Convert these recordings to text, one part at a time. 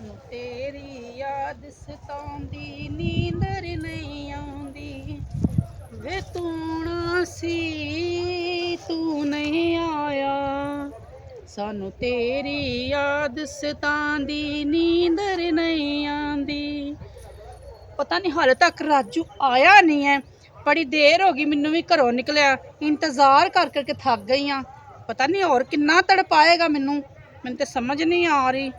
ਸਾਨੂੰ ਤੇਰੀ ਯਾਦ ਸਤਾਉਂਦੀ, ਨੀਂਦਰ ਨਹੀਂ ਆਉਂਦੀ ਵੇ ਤੂੰ ਨਾ ਸੀ ਤੂੰ ਨਹੀਂ ਆਇਆ। ਸਾਨੂੰ ਤੇਰੀ ਯਾਦ ਸਤਾਉਂਦੀ, ਨੀਂਦਰ ਨਹੀਂ ਆਉਂਦੀ। ਪਤਾ ਨਹੀਂ ਹਾਲੇ ਤੱਕ ਰਾਜੂ ਆਇਆ ਨਹੀਂ ਹੈ। ਬੜੀ ਦੇਰ ਹੋ ਗਈ ਮੈਨੂੰ ਵੀ ਘਰੋਂ ਨਿਕਲਿਆ, ਇੰਤਜ਼ਾਰ ਕਰ ਕਰਕੇ ਥੱਕ ਗਈ ਆ। ਪਤਾ ਨਹੀਂ ਹੋਰ ਕਿੰਨਾ ਤੜਪਾਏਗਾ ਮੈਨੂੰ ਤੇ ਸਮਝ ਨਹੀਂ ਆ ਰਹੀ।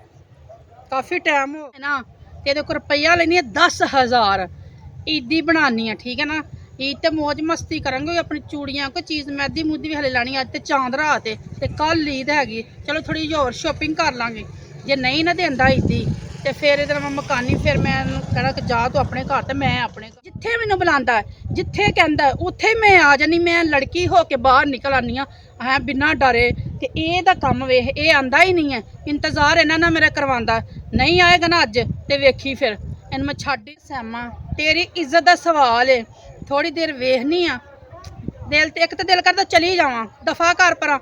ਕਾਫੀ ਟਾਈਮ ਹੋ ਨਾ ਤੇ ਇਹਦੇ ਕੋਲ ਰੁਪਈਆ ਲੈਣੀ ਹੈ 10,000। ਈਦੀ ਬਣਾਉਣੀ ਆ, ਠੀਕ ਹੈ ਨਾ। ਈਦ ਤੇ ਮौज ਮਸਤੀ ਕਰਾਂਗੇ, ਆਪਣੀ ਚੂੜੀਆਂ ਕੋਈ ਚੀਜ਼ ਮਹਿੰਦੀ ਮੁੱਦੀ ਵੀ ਹਲੇ ਲਾਣੀ। ਅੱਜ ਤੇ ਚਾਂਦ ਰਾਤ ਤੇ ਕੱਲ ਈਦ ਹੈਗੀ, ਚਲੋ ਥੋੜੀ ਜਿਹੀ ਹੋਰ ਸ਼ੋਪਿੰਗ ਕਰ ਲਾਂਗੇ। ਜੇ ਨਹੀਂ ਨਾ ਦਿੰਦਾ ਈਦੀ ਤੇ ਫਿਰ ਇਹਦੇ ਨਾਲ ਮੈਂ ਮਕਾਨੀ, ਫਿਰ ਮੈਂ ਇਹਨੂੰ ਕਹਿਣਾ ਕਿ ਜਾ ਤੂੰ ਆਪਣੇ ਘਰ ਤੇ ਮੈਂ ਆਪਣੇ ਘਰ। ਜਿੱਥੇ ਮੈਨੂੰ ਬੁਲਾਉਂਦਾ, ਜਿੱਥੇ ਕਹਿੰਦਾ ਉੱਥੇ ਮੈਂ ਆ ਜਾਨੀ। ਮੈਂ ਲੜਕੀ ਹੋ ਕੇ ਬਾਹਰ ਨਿਕਲ ਆਨੀ ਆ ਹੈ ਬਿਨਾਂ ਡਰੇ। ਤੇ ਇਹਦਾ ਕੰਮ ਵੇਖ, ਇਹ ਆਂਦਾ ਹੀ ਨਹੀਂ ਹੈ। ਇੰਤਜ਼ਾਰ ਇਹਨਾਂ ਨਾਲ ਮੇਰਾ ਕਰਵਾਉਂਦਾ। ਨਹੀਂ ਆਏਗਾ ਨਾ ਅੱਜ ਤੇ ਵੇਖੀ ਫਿਰ ਇਹਨੂੰ ਮੈਂ ਛੱਡ ਹੀ ਸਹਿਮਾ। ਤੇਰੀ ਇੱਜ਼ਤ ਦਾ ਸਵਾਲ ਏ, ਥੋੜੀ ਦੇਰ ਵੇਖਨੀ ਆ। ਦਿਲ ਤੇ ਇੱਕ ਤੇ ਦਿਲ ਕਰਦਾ ਚਲੀ ਜਾਵਾਂ, ਦਫਾ ਕਰ ਪਰਾਂ।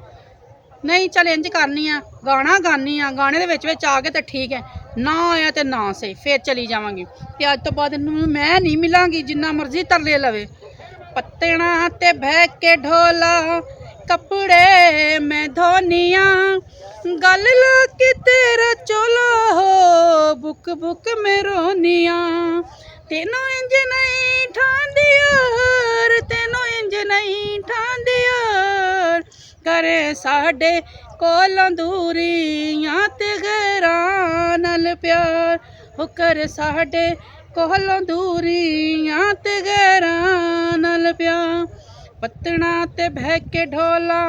ਨਹੀਂ ਚੱਲ ਇੰਜ ਕਰਨੀ ਆ, ਗਾਣਾ ਗਾਨੀ ਆ, ਗਾਣੇ ਦੇ ਵਿੱਚ ਆ ਕੇ ਤੇ ਠੀਕ ਹੈ, ਨਾ ਆਇਆ ਤੇ ਨਾ ਸਹੀ, ਫਿਰ ਚਲੀ ਜਾਵਾਂਗੀ। ਤੇ ਅੱਜ ਤੋਂ ਬਾਅਦ ਇਹਨੂੰ ਮੈਂ ਨਹੀਂ ਮਿਲਾਂਗੀ, ਜਿੰਨਾ ਮਰਜ਼ੀ ਤਰਲੇ ਲਵੇ। ਪੱਤਣਾ ਤੇ ਬਹਿ ਕੇ ਢੋਲਾ ਕੱਪੜੇ ਮੈਂ ਧੋਨੀਆਂ, ਗੱਲ ਲਾ ਕੇ ਤੇਰਾ ਚੋਲਾ ਹੋ ਬੁੱਕ ਬੁੱਕ ਮੈਂ ਰੋਨੀਆਂ। ਤੈਨੂੰ ਇੰਜ ਨਹੀਂ ਠਾਂਦੀ ਯਾਰ, ਤੈਨੂੰ ਇੰਜ ਨਹੀਂ ਠਾਂਦੀ ਯਾਰ, ਕਰੇ ਸਾਡੇ ਕੋਲੋਂ ਦੂਰੀਆਂ ਤੇ ਗੈਰਾਂ ਨਾਲ ਪਿਆਰ। ਹੋ ਕਰੇ ਸਾਡੇ ਕੋਲੋਂ ਦੂਰੀਆਂ ਤੇ ਗੈਰਾਂ ਨਾਲ ਪਿਆਰ। ਪੱਤਣਾ ਤੇ ਬਹਿ ਕੇ ਢੋਲਾ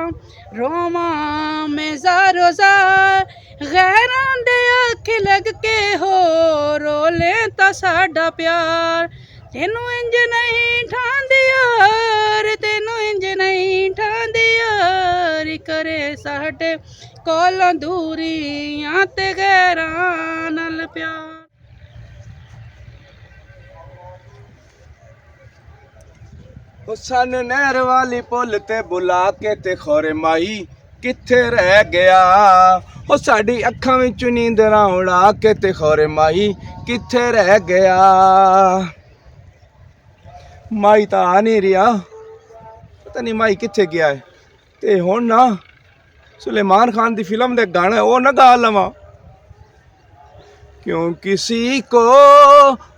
ਰੋਵਾਂ ਮੈਂ ਜ਼ਾਰੋ ਜ਼ਾਰ, ਗੈਰਾਂ ਦੇ ਅੱਖ ਲੱਗ ਕੇ ਹੋ ਰੋਲੇ ਤਾਂ ਸਾਡਾ ਪਿਆਰ। ਤੈਨੂੰ ਇੰਜ ਨਹੀਂ ਠਾਂਦੀ ਯਾਰ, ਤੈਨੂੰ ਇੰਜ ਨਹੀਂ ਠਾਂਦੀ ਯਾਰ, ਕਰੇ ਸਾਡੇ ਕੋਲੋਂ ਦੂਰੀਆਂ ਤੇ ਗੈਰਾਂ ਨਾਲ ਪਿਆਰ। ਸਾਨੂੰ ਨਹਿਰ ਵਾਲੀ ਪੁੱਲ ਤੇ ਬੁਲਾ ਕੇ ਤੇ ਖੋਰੇ ਮਾਈ ਕਿੱਥੇ ਰਹਿ ਗਿਆ। ਉਹ ਸਾਡੀ ਅੱਖਾਂ ਵਿੱਚ ਨੀਂਦਰਾਂ ਉਡਾ ਕੇ ਤੇ ਖੋਰੇ ਮਾਈ ਕਿੱਥੇ ਰਹਿ ਗਿਆ। ਮਾਈ ਤਾਂ ਆ ਨਹੀਂ ਰਿਹਾ, ਪਤਾ ਨਹੀਂ ਮਾਈ ਕਿੱਥੇ ਗਿਆ ਹੈ। ਤੇ ਹੁਣ ਨਾ ਸੁਲੇਮਾਨ ਖਾਨ ਦੀ ਫਿਲਮ ਦੇ ਗਾਣਾ ਉਹ ਨਾ ਗਾ ਲਵਾਂ। क्यों किसी को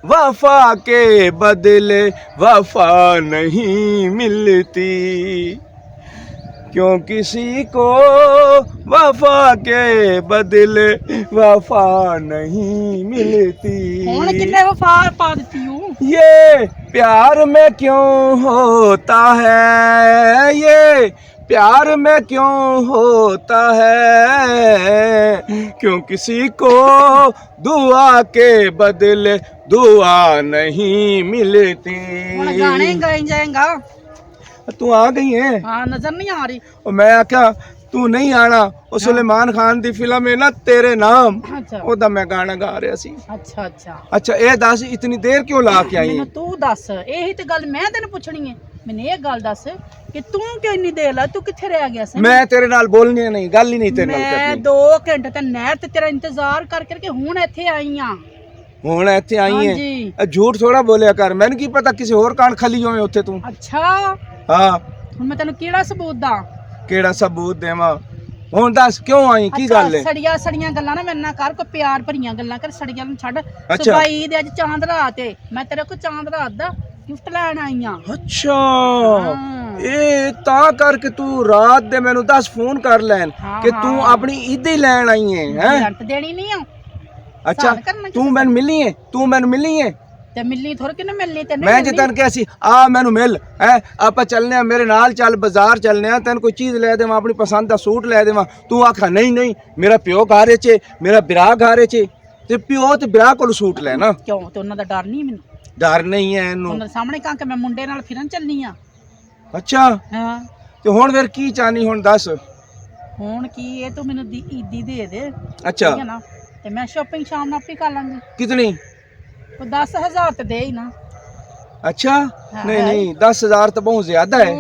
वफा के बदले वफा नहीं मिलती, क्यों किसी को वफा के बदले वफा नहीं मिलती। कितने वफा पा देती हूँ। ये प्यार में क्यों होता है, ये प्यार में क्यों होता है, क्यों किसी को दुआ के बदले दुआ नहीं मिलती। गाने गाई जाएगा। तू आ गई है? हाँ, नजर नहीं आ रही। और मैं आख्या तू नहीं आना, ਉਹ ਸੁਲੇਮਾਨ ਖਾਨ ਦੀ ਫਿਲਮ ਹੈ ਨਾ ਤੇਰੇ ਨਾਮ, ਉਹਦਾ ਮੈਂ ਗਾਣਾ ਗਾ ਰਿਹਾ ਸੀ। ਅੱਛਾ ਅੱਛਾ ਅੱਛਾ, ਇਹ ਦੱਸ ਇਤਨੀ ਦੇਰ ਕਿਉਂ ਲਾ ਕੇ ਆਈ? ਮੈਨੂੰ ਤੂੰ ਦੱਸ, ਇਹੀ ਤੇ ਗੱਲ ਮੈਂ ਤੈਨੂੰ ਪੁੱਛਣੀ ਹੈ। ਮੈਨੂੰ ਇਹ ਗੱਲ ਦੱਸ ਕਿ ਤੂੰ ਕਿਉਂ ਇੰਨੀ ਦੇਰ ਲਾ, ਤੂੰ ਕਿੱਥੇ ਰਹਿ ਗਿਆ ਸੀ? ਮੈਂ ਤੇਰੇ ਨਾਲ ਬੋਲਣੀ ਨਹੀਂ, ਗੱਲ ਹੀ ਨਹੀਂ ਤੇਰੇ ਨਾਲ ਕਰਨੀ। ਮੈਂ 2 ਘੰਟੇ ਤੇ ਨਹਿਰ ਤੇ ਤੇਰਾ ਇੰਤਜ਼ਾਰ ਕਰ ਕਰਕੇ ਹੁਣ ਇੱਥੇ ਆਈ ਆ। ਹੁਣ ਇੱਥੇ ਆਈ ਹੈ? ਝੂਠ ਥੋੜਾ ਬੋਲਿਆ ਕਰ, ਮੈਨੂੰ ਕੀ ਪਤਾ ਕਿਸੇ ਹੋਰ ਕਾਂਡ ਖਲੀ ਹੋਵੇ ਉੱਥੇ ਤੂੰ। ਅੱਛਾ ਹਾਂ, ਹੁਣ ਮੈਂ ਤੈਨੂੰ ਕਿਹੜਾ ਸਬੂਤ ਦਾਂ? ਕਿਹੜਾ ਸਬੂਤ ਦੇਵਾਂ? ਹੁਣ ਦੱਸ ਕਿਉਂ ਆਈ, ਕੀ ਗੱਲ ਹੈ? ਸੜੀਆਂ ਗੱਲਾਂ ਨਾ ਮੇਰੇ ਨਾਲ ਕਰ, ਕੋ ਪਿਆਰ ਭਰੀਆਂ ਗੱਲਾਂ ਕਰ, ਸੜੀਆਂ ਨੂੰ ਛੱਡ। ਸਬਾਈ ਦੇ ਅੱਜ ਚਾਂਦ ਰਾਤ ਏ, ਮੈਂ ਤੇਰੇ ਕੋ ਚਾਂਦ ਰਾਤ ਦਾ ਗਿਫਟ ਲੈਣ ਆਈ ਆ। ਅੱਛਾ, ਇਹ ਤਾਂ ਕਰਕੇ ਤੂੰ ਰਾਤ ਦੇ ਮੈਨੂੰ 10 ਫੋਨ ਕਰ ਲੈਣ ਕਿ ਤੂੰ ਆਪਣੀ ਈਦੀ ਲੈਣ ਆਈ ਹੈ। ਰੈਂਟ ਦੇਣੀ ਨਹੀਂ ਆ। ਅੱਛਾ, ਤੂੰ ਮੈਨੂੰ ਮਿਲੀ ਹੈ? ਤੂੰ ਮੈਨੂੰ ਮਿਲੀ ਹੈ ਤੇ ਮਿਲਣੀ ਥੋੜਾ ਕਿਨੂੰ ਮਿਲਣੀ ਤੈਨੂੰ? ਮੈਂ ਜੇ ਤੈਨੂੰ ਕਿਹਾ ਸੀ ਆ ਮੈਨੂੰ ਮਿਲ ਹੈ, ਆਪਾਂ ਚੱਲਨੇ ਆ, ਮੇਰੇ ਨਾਲ ਚੱਲ, ਬਾਜ਼ਾਰ ਚੱਲਨੇ ਆ, ਤੈਨੂੰ ਕੋਈ ਚੀਜ਼ ਲੈ ਦੇਵਾਂ, ਆਪਣੀ ਪਸੰਦ ਦਾ ਸੂਟ ਲੈ ਦੇਵਾਂ। ਤੂੰ ਆਖਾ ਨਹੀਂ ਨਹੀਂ, ਮੇਰਾ ਪਿਓ ਘਾਰੇ 'ਚ, ਮੇਰਾ ਵਿਰਾਹ ਘਾਰੇ 'ਚ, ਤੇ ਪਿਓ ਤੇ ਵਿਰਾਹ ਕੋਲ ਸੂਟ ਲੈਣਾ। ਕਿਉਂ? ਤੇ ਉਹਨਾਂ ਦਾ ਡਰ ਨਹੀਂ? ਮੈਨੂੰ ਡਰ ਨਹੀਂ ਹੈ ਇਹਨੂੰ। ਉਹਨਾਂ ਦੇ ਸਾਹਮਣੇ ਕਹਾਂ ਕਿ ਮੈਂ ਮੁੰਡੇ ਨਾਲ ਫਿਰਨ ਚੱਲਨੀ ਆ। ਅੱਛਾ, ਹਾਂ, ਤੇ ਹੁਣ ਫਿਰ ਕੀ ਚਾਹਨੀ? ਹੁਣ ਦੱਸ। ਹੁਣ ਕੀ, ਇਹ ਤੂੰ ਮੈਨੂੰ ਈਦੀ ਦੇ ਦੇ। ਅੱਛਾ, ਤੇ ਮੈਂ ਸ਼ਾਪਿੰਗ ਸ਼ਾਮ ਨਾਲ ਆਪੇ ਕਰ ਲਾਂਗੀ। ਕਿਤਨੀ? ਉਹ 10,000 ਤੇ ਦੇ ਹੀ ਨਾ। अच्छा नहीं नहीं 10,000 तो बहुत ज्यादा है।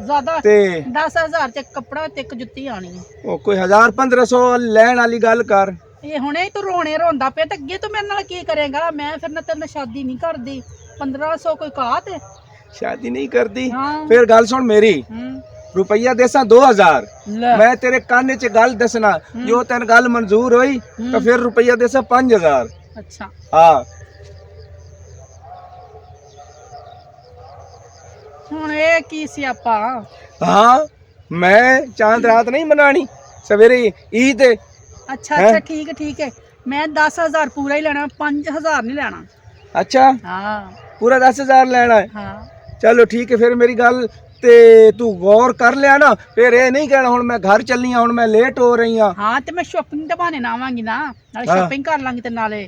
ज्यादा ते 10,000 च कपड़ा ते एक जुत्ती आनी है। ओ कोई 1,000-1,500 लैन वाली गल कर। ਇਹ ਹੁਣੇ ਤੂੰ ਰੋਣੇ ਰੋਂਦਾ ਪਿਆ ਤੇ ਅੱਗੇ ਤੂੰ ਮੇਰੇ ਨਾਲ ਕੀ ਕਰੇਗਾ? ਮੈਂ ਫਿਰ ਨਾ ਤੇਰੇ ਨਾਲ ਸ਼ਾਦੀ ਨਹੀਂ ਕਰਦੀ। 1500 ਕੋਈ ਕਹਾ ਤੇ शादी नहीं करती हाँ। फिर गल सुन मेरी रुपया देसा 2000 ਲੈ मैं तेरे काने च गल दसना जो तेन गल मंजूर हुई तो फिर रुपया देसा 5000 ਅੱਛਾ हाँ ਹੁਣ ਇਹ ਕੀ ਸਿਆਪਾ? हाँ मैं चांद रात नहीं मनानी सवेरे ईद है ਅੱਛਾ ਅੱਛਾ ਠੀਕ ਹੈ ਮੈਂ 10000 ਪੂਰਾ ਹੀ ਲੈਣਾ 5000 ਨਹੀਂ ਲੈਣਾ। अच्छा ਹਾਂ पूरा 10000 लेना है ਹਾਂ चलो ठीक है फिर मेरी गल ते तू गौर कर लिया ना फिर ये नहीं कहना हुण मैं घर चलनी हूं हुण मैं लेट हो रही हाँ ਹਾਂ ਤੇ ਮੈਂ ਸ਼ਾਪਿੰਗ ਦੇ ਬਹਾਨੇ ਨਾ ਆਵਾਂਗੀ ਨਾ ਨਾਲੇ ਹਾਂ। ਸ਼ਾਪਿੰਗ ਕਰ ਲਾਂਗੀ ਤੇ ਨਾਲੇ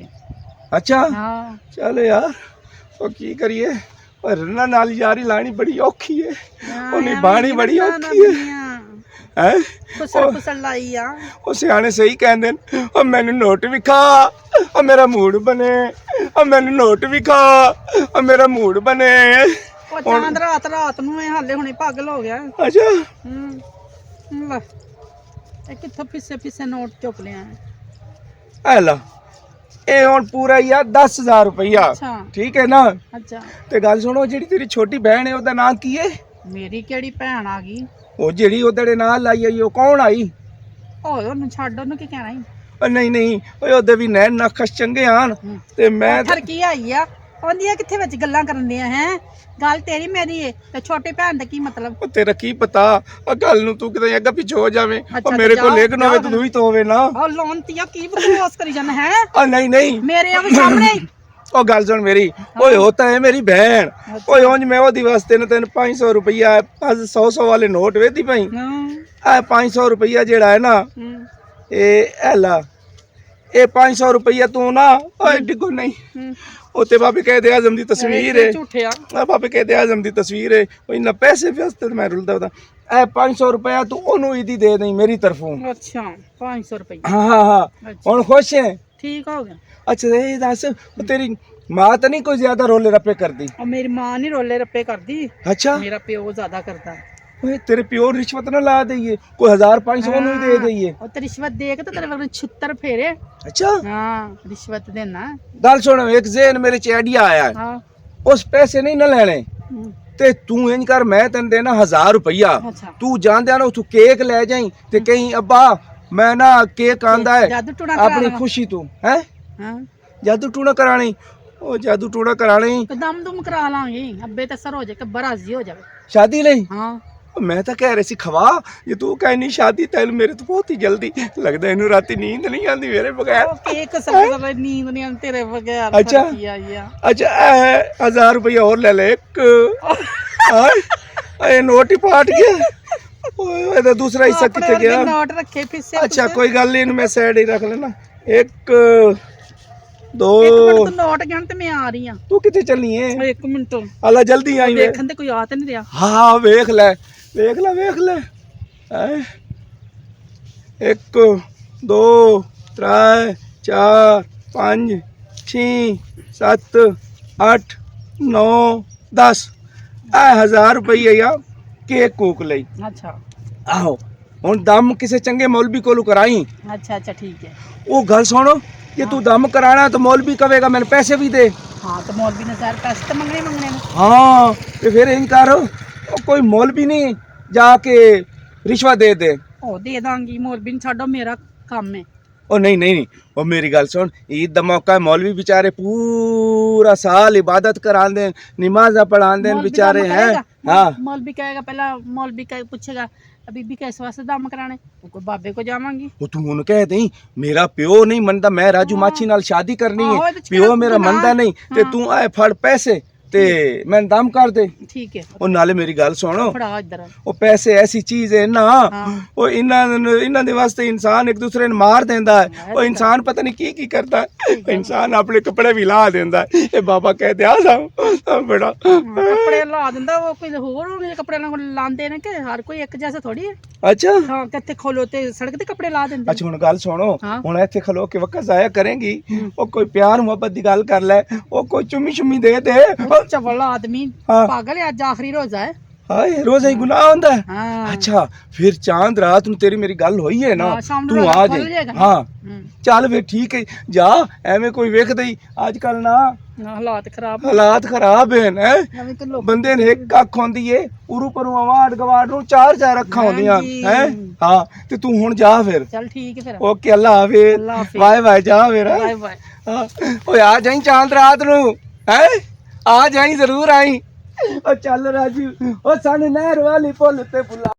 अच्छा ਹਾਂ चल यार ਉਹ ਕੀ ਕਰੀਏ ਪਰ ਰੰਨਾ ਨਾਲ ਯਾਰੀ ਲਾਣੀ ਬੜੀ ਔਖੀ ਹੈ ਉਹ ਨਿਭਾਣੀ ਬੜੀ ਔਖੀ ਹੈ ਹੈ ਕੁਸਲ ਲਾਈ ਆ। ਉਹ ਸਿਆਣੇ ਸਹੀ ਕਹਿੰਦੇ ਨੇ ਉਹ ਮੈਨੂੰ ਨੋਟ ਵਿਖਾ ਉਹ ਮੇਰਾ ਮੂਡ ਬਣੇ ਉਹ ਮੈਨੂੰ ਨੋਟ ਵਿਖਾ ਉਹ ਮੇਰਾ ਮੂਡ ਬਣੇ ਉਹ ਚਾਂਦ ਰਾਤ ਨੂੰ ਇਹ ਹਾਲੇ ਹੁਣੇ ਪਾਗਲ ਹੋ ਗਿਆ। ਅੱਛਾ ਲੈ ਇਹ ਕਿੱਥੋਂ ਪਿੱਛੇ ਨੋਟ ਚੁੱਕ ਲਿਆ? ਐ ਲਾ ਇਹ ਹੁਣ ਪੂਰਾ ਹੀ ਆ 10000 ਰੁਪਇਆ ਅੱਛਾ ਠੀਕ ਹੈ ਨਾ। ਅੱਛਾ ਤੇ ਗੱਲ ਸੁਣੋ ਜਿਹੜੀ ਤੇਰੀ ਛੋਟੀ ਭੈਣ ਹੈ ਉਹਦਾ ਨਾਂ ਕੀ ਹੈ? ਮੇਰੀ ਕਿਹੜੀ ਭੈਣ ਆ ਗਈ? ਉਹ ਜਿਹੜੀ ਉਹਦੇ ਨਾਲ ਆਈ ਆਈ ਉਹ ਕੌਣ ਆਈ? ਓਏ ਉਹਨੂੰ ਛੱਡ ਉਹਨੂੰ ਕੀ ਕਹਿਣਾ ਈ? ਉਹ ਨਹੀਂ ਓਏ ਉਹਦੇ ਵੀ ਨੈਣ ਨਖਸ਼ ਚੰਗੇ ਆਣ ਤੇ ਮੈਂ ਥਰ ਕੀ ਆਈ ਆ ਉਹਦੀਆਂ ਕਿੱਥੇ ਵਿੱਚ ਗੱਲਾਂ ਕਰਨ ਦੀਆਂ ਹੈ? ਗੱਲ ਤੇਰੀ ਮੇਰੀ ਏ ਤੇ ਛੋਟੀ ਭੈਣ ਦਾ ਕੀ ਮਤਲਬ? ਉਹ ਤੇਰਾ ਕੀ ਪਤਾ ਉਹ ਗੱਲ ਨੂੰ ਤੂੰ ਕਿਤੇ ਅੱਗਾ ਪਿੱਛੇ ਹੋ ਜਾਵੇਂ ਉਹ ਅੱਛਾ, ਮੇਰੇ ਤੇ ਕੋਲ ਜਾ, ਲੇਖ ਨਾ ਹੋਵੇ ਤੂੰ ਵੀ ਤਾਂ ਹੋਵੇ ਨਾ। ਉਹ ਲੋਨਤੀਆ ਕੀ ਬਕਵਾਸ ਕਰੀ ਜਾਂਦਾ ਹੈ? ਉਹ ਨਹੀਂ ਮੇਰੇ ਆ ਸਾਹਮਣੇ ਉਹ ਗੱਲ ਸੁਣ ਮੇਰੀ ਓਏ ਹੋਤਾ ਹੈ ਮੇਰੀ ਭੈਣ ਓਏ ਉਂਝ ਮੈਂ ਉਹਦੀ ਵਾਸਤੇ ਨਾ ਤੈਨੂੰ 500 ਰੁਪਈਆ 100 ਵਾਲੇ ਨੋਟ ਵੇਦੀ ਪਈ ਆ 500 ਰੁਪਈਆ ਜਿਹੜਾ ਹੈ ਨਾ ਇਹ ਐਲਾ ਇਹ 500 ਰੁਪਈਆ ਤੂੰ ਨਾ ਓਏ ਡਿੱਗੋ ਨਹੀਂ ਉੱਤੇ ਬਾਬੇ ਕਾਇਦੇ ਆਜ਼ਮ ਦੀ ਤਸਵੀਰ ਹੈ ਝੂਠਿਆ ਆ ਬਾਬੇ ਕਾਇਦੇ ਆਜ਼ਮ ਦੀ ਤਸਵੀਰ ਹੈ ਉਹ ਇਹਨਾਂ ਪੈਸੇ ਵਾਸਤੇ ਮੈਂ ਰੁਲਦਾ ਉਹਦਾ ਇਹ 500 ਰੁਪਇਆ ਤੂੰ ਉਹਨੂੰ ਇਹਦੀ ਦੇ ਦੇਈ ਮੇਰੀ ਤਰਫੋਂ। ਅੱਛਾ 500 ਰੁਪਏ ਹਾਂ ਹੁਣ ਖੁਸ਼ ਹੈ? ਠੀਕ ਹੋ ਗਿਆ। ਅੱਛਾ ਇਹ ਦੱਸ ਉਹ ਤੇਰੀ ਮਾਂ ਤਾਂ ਨਹੀਂ ਕੋਈ ਜ਼ਿਆਦਾ ਰੋਲੇ ਰੱਪੇ ਕਰਦੀ? ਉਹ ਮੇਰੀ ਮਾਂ ਨਹੀਂ ਰੋਲੇ ਰੱਪੇ ਕਰਦੀ, ਅੱਛਾ ਮੇਰਾ ਪਿਓ ਜ਼ਿਆਦਾ ਕਰਦਾ। ਓਏ ਤੇਰੇ ਪਿਓ ਨੂੰ ਰਿਸ਼ਵਤ ਨਾ ਲਾ ਦਈਏ ਕੋਈ 1500 ਨੂੰ ਹੀ ਦੇ ਦਈਏ? ਉਹ ਤੇ ਰਿਸ਼ਵਤ ਦੇ ਕੇ ਤੇ ਤੇਰੇ ਵਰਗੇ ਛਿੱਤਰ ਫੇਰੇ। ਅੱਛਾ ਹਾਂ ਰਿਸ਼ਵਤ ਦੇਣਾ। ਗੱਲ ਸੁਣ ਇੱਕ ਜ਼ੇਨ ਮੇਰੇ ਚ ਆਈਡੀਆ ਆਇਆ ਹਾਂ ਉਸ ਪੈਸੇ ਨਹੀਂ ਨਾ ਲੈਣੇ ਤੇ ਤੂੰ ਇੰਜ ਕਰ ਮੈਂ ਤੈਨੂੰ ਦੇਣਾ 1000 ਰੁਪਈਆ ਅੱਛਾ ਤੂੰ ਜਾਂਦਿਆਂ ਨਾ ਉਥੋਂ ਕੇਕ ਲੈ ਜਾਈਂ ਤੇ ਕਹੀਂ ਅੱਬਾ ਮੈਂ ਨਾ ਕੇਕ ਆਂਦਾ ਹੈ ਜਾਦੂ ਟੂਣਾ ਆਪਣੀ ਖੁਸ਼ੀ ਤੂੰ ਹੈ ਹਾਂ ਜਾਦੂ ਟੂਣਾ ਕਰਾਣੀ ਉਹ ਜਾਦੂ ਟੂਣਾ ਕਰਾਣੀ ਕਦਮ ਦੁਮ ਕਰਾ ਲਾਂਗੇ ਅੱਬੇ ਤੇ ਸਰ ਹੋ ਜਾਏ ਕੱਬਰ ਰਾਜ਼ੀ ਹੋ ਜਾਵੇ ਸ਼ਾਦੀ ਲਈ। ਹਾਂ ਮੈਂ ਤਾਂ ਕਹਿ ਰਹੀ ਸੀ ਖਵਾ ਜੇ ਤੂੰ ਕਹਿਨੀ ਸ਼ਾਦੀ ਤੈਨੂੰ ਮੇਰੇ ਤੋਂ ਬਹੁਤ ਹੀ ਜਲਦੀ ਲੱਗਦਾ ਇਹਨੂੰ ਰਾਤੀ ਨੀਂਦ ਨਹੀਂ ਆਉਂਦੀ ਮੇਰੇ ਬਗੈਰ। ਉਹ ਕੇਕ ਸਰ ਨੀਂਦ ਨਹੀਂ ਆਉਂਦੀ ਤੇਰੇ ਬਗੈਰ। ਅੱਛਾ। ਕੀ ਆਈ ਆ? ਅੱਛਾ 1000 ਰੁਪਇਆ ਹੋਰ ਲੈ ਲੈ ਇੱਕ ਇਹ ਨੋਟ ਹੀ ਪਾਟ ਗਿਆ ਓਏ ਇਹਦਾ ਦੂਸਰਾ ਹਿੱਸਾ ਕਿੱਥੇ ਗਿਆ? ਨੋਟ ਰੱਖੇ ਪਿੱਛੇ। ਅੱਛਾ ਕੋਈ ਗੱਲ ਨਹੀਂ ਇਹਨੂੰ ਮੈਂ ਸਾਈਡ ਹੀ ਰੱਖ ਲੈਣਾ। ਇੱਕ ਦੋ ਇੱਕ ਮਿੰਟ ਤੂੰ ਨੋਟ ਗਿਣ ਤੇ ਮੈਂ ਆ ਰਹੀ ਆ। ਤੂੰ ਕਿੱਥੇ ਚੱਲਨੀ ਏ? ਇੱਕ ਮਿੰਟ ਆਲਾ ਜਲਦੀ ਆਈ ਵੇ। ਦੇਖਣ ਤੇ ਕੋਈ ਆ ਤੇ ਨਹੀਂ ਰਿਹਾ। ਹਾਂ ਵੇਖ ਲੈ ਵੇਖ ਲੈ ਹੈਂ। ਇੱਕ ਦੋ 3 4 5 6 7 8 9 10 ਇਹ 1000 ਰੁਪਏ ਆ ਕੇਕ ਕੂਕ ਲਈ। ਅੱਛਾ ਆਹੋ ਹੁਣ ਦਮ ਕਿਸੇ ਚੰਗੇ ਮੌਲਵੀ ਕੋਲੋਂ ਕਰਾਈ। ਅੱਛਾ ਠੀਕ ਹੈ। ਉਹ ਗੱਲ ਸੁਣ ਜੇ ਤੂੰ ਦਮ ਕਰਾਣਾ ਤਾਂ ਮੌਲਵੀ ਕਹੇਗਾ ਮੈਨੂੰ ਪੈਸੇ ਵੀ ਦੇ। ਹਾਂ ਤਾਂ ਮੌਲਵੀ ਨੇ ਸਾਰੇ ਪੈਸੇ ਤਾਂ ਮੰਗਣੇ ਨੇ। ਹਾਂ ਤੇ ਫਿਰ ਇੰਜ ਕਰ ਉਹ ਕੋਈ ਮੌਲਵੀ ਨਹੀਂ ਜਾ ਕੇ ਰਿਸ਼ਵਤ ਦੇ ਦੇ। ਉਹ ਦੇ ਦਾਂਗੀ ਮੌਲਵੀ ਨੂੰ ਛੱਡੋ ਮੇਰਾ ਕੰਮ ਹੈ। ਉਹ ਨਹੀਂ ਉਹ ਮੇਰੀ ਗੱਲ ਸੁਣ ईद ਦਾ ਮੌਕਾ ਹੈ ਮੌਲਵੀ बेचारे पूरा साल इबादत करांदे नमाज़ पढ़ांदे बेचारे हैं। हाँ मौलवी कहेगा पहला मौलवी का पूछेगा बीबी कैसे वास्ते दम कराने कोई बाबे को जावांगी। वो तू उन्हें कह दे मेरा प्यो नहीं मनता मैं राजू माछी नाल शादी करनी है प्यो मेरा मनता नहीं ते तू आए फड़ पैसे ते मैं दम कर दे। ठीक है ਉਹ ਨਾਲੇ ਮੇਰੀ ਗੱਲ ਸੁਣ ਫੜਾ ਇੱਧਰ। ਉਹ ਪੈਸੇ ਐਸੀ ਚੀਜ਼ ਹੈ ਨਾ ਉਹ ਇਹਨਾਂ ਦੇ ਵਾਸਤੇ ਇਨਸਾਨ ਇੱਕ ਦੂਸਰੇ ਨੂੰ ਮਾਰ ਦਿੰਦਾ ਹੈ। ਉਹ ਇਨਸਾਨ ਪਤਾ ਨਹੀਂ ਕੀ ਕਰਦਾ ਹੈ। ਇਨਸਾਨ ਆਪਣੇ ਕੱਪੜੇ ਵੀ ਲਾ ਦਿੰਦਾ ਹੈ। ਇਹ ਬਾਬਾ कहते ਆ ਸਾ ਬੜਾ ਕੱਪੜੇ ਲਾ ਦਿੰਦਾ ਉਹ ਕੋਈ ਹੋਰ ਉਹਨੇ ਕੱਪੜੇ ਨਾਲ ਲਾਉਂਦੇ ਨੇ ਕਿ ਹਰ ਕੋਈ ਇੱਕ ਜੈਸਾ ਥੋੜੀ ਹੈ। ਅੱਛਾ ਹਾਂ ਕਿੱਥੇ ਖੋਲੋ ਤੇ ਸੜਕ ਤੇ ਕੱਪੜੇ ਲਾ ਦਿੰਦੇ। ਅੱਛਾ ਹੁਣ ਗੱਲ ਸੁਣੋ ਹੁਣ ਇੱਥੇ ਖਲੋ ਕੇ ਵਕਤ ਜ਼ਾਇਆ ਕਰੇਂਗੀ ਉਹ ਕੋਈ ਪਿਆਰ ਮੁਹੱਬਤ ਦੀ ਗੱਲ ਕਰ ਲੈ ਉਹ ਕੋਈ ਚੁੰਮੀ ਦੇ ਦੇ। ਚਵਲ ਆਦਮੀ ਪਾਗਲ ਹੈ। ਅੱਜ ਆਖਰੀ ਰੋਜ਼ਾ ਹੈ। ਹਾਏ ਰੋਜ਼ਾ ਹੀ ਗੁਨਾਹ ਹੁੰਦਾ ਹੈ ਹਾਂ ਅੱਛਾ ਫਿਰ ਚਾਂਦ ਰਾਤ ਨੂੰ ਤੇਰੀ ਮੇਰੀ ਗੱਲ ਹੋਈ ਹੈ ਨਾ ਹਾਂ, ਸ਼ਾਮ ਨੂੰ ਤੂੰ ਰਾਤ ਆ ਖੁੱਲ ਜਾਈਂ ਜਾਏਗਾ ਨਾ। ਹਾਂ ਹੂੰ। ਚੱਲ ਫਿਰ ਠੀਕ ਹੈ ਜਾ ਐਵੇਂ ਕੋਈ ਵੇਖਦਾ ਹੀ ਅੱਜ ਕੱਲ ਨਾ ਹਾਲਾਤ ਖਰਾਬ ਹਾਲਾਤ ਖਰਾਬ ਹਨ ਹੈ ਨਵੇਂ ਤੇ ਲੋਕ ਬੰਦੇ ਨੇ ਇੱਕ ਅੱਖ ਹੁੰਦੀ ਏ ਉਰੂ ਪਰੂ ਆਵਾੜ ਗਵਾੜ ਨੂੰ ਚਾਰ ਚਾਰ ਅੱਖਾਂ ਹੁੰਦੀਆਂ ਹਾਂਜੀ। ਹੈ ਹਾਂ ਤੇ ਤੂੰ ਹੁਣ ਜਾ ਫਿਰ ਚੱਲ ਠੀਕ ਹੈ ਫਿਰ ਓਕੇ ਅੱਲਾ ਹਾਫਿਜ਼ ਅੱਲਾ ਹਾਫਿਜ਼। ਬਾਏ ਬਾਏ ਜਾ ਫਿਰ ਹੈਂ? ਬਾਏ ਬਾਏ ਹਾਂ ਓਏ ਆ ਜਾਈਂ ਚਾਂਦ ਰਾਤ ਨੂੰ ਹੈ ਆ ਜਾਈਂ ਜ਼ਰੂਰ ਆਈ ਓ ਚੱਲ ਰਾਜੂ ਓ ਸਾਨੂੰ ਨਹਿਰ ਵਾਲੀ ਪੁੱਲ ਤੇ ਬੁਲਾ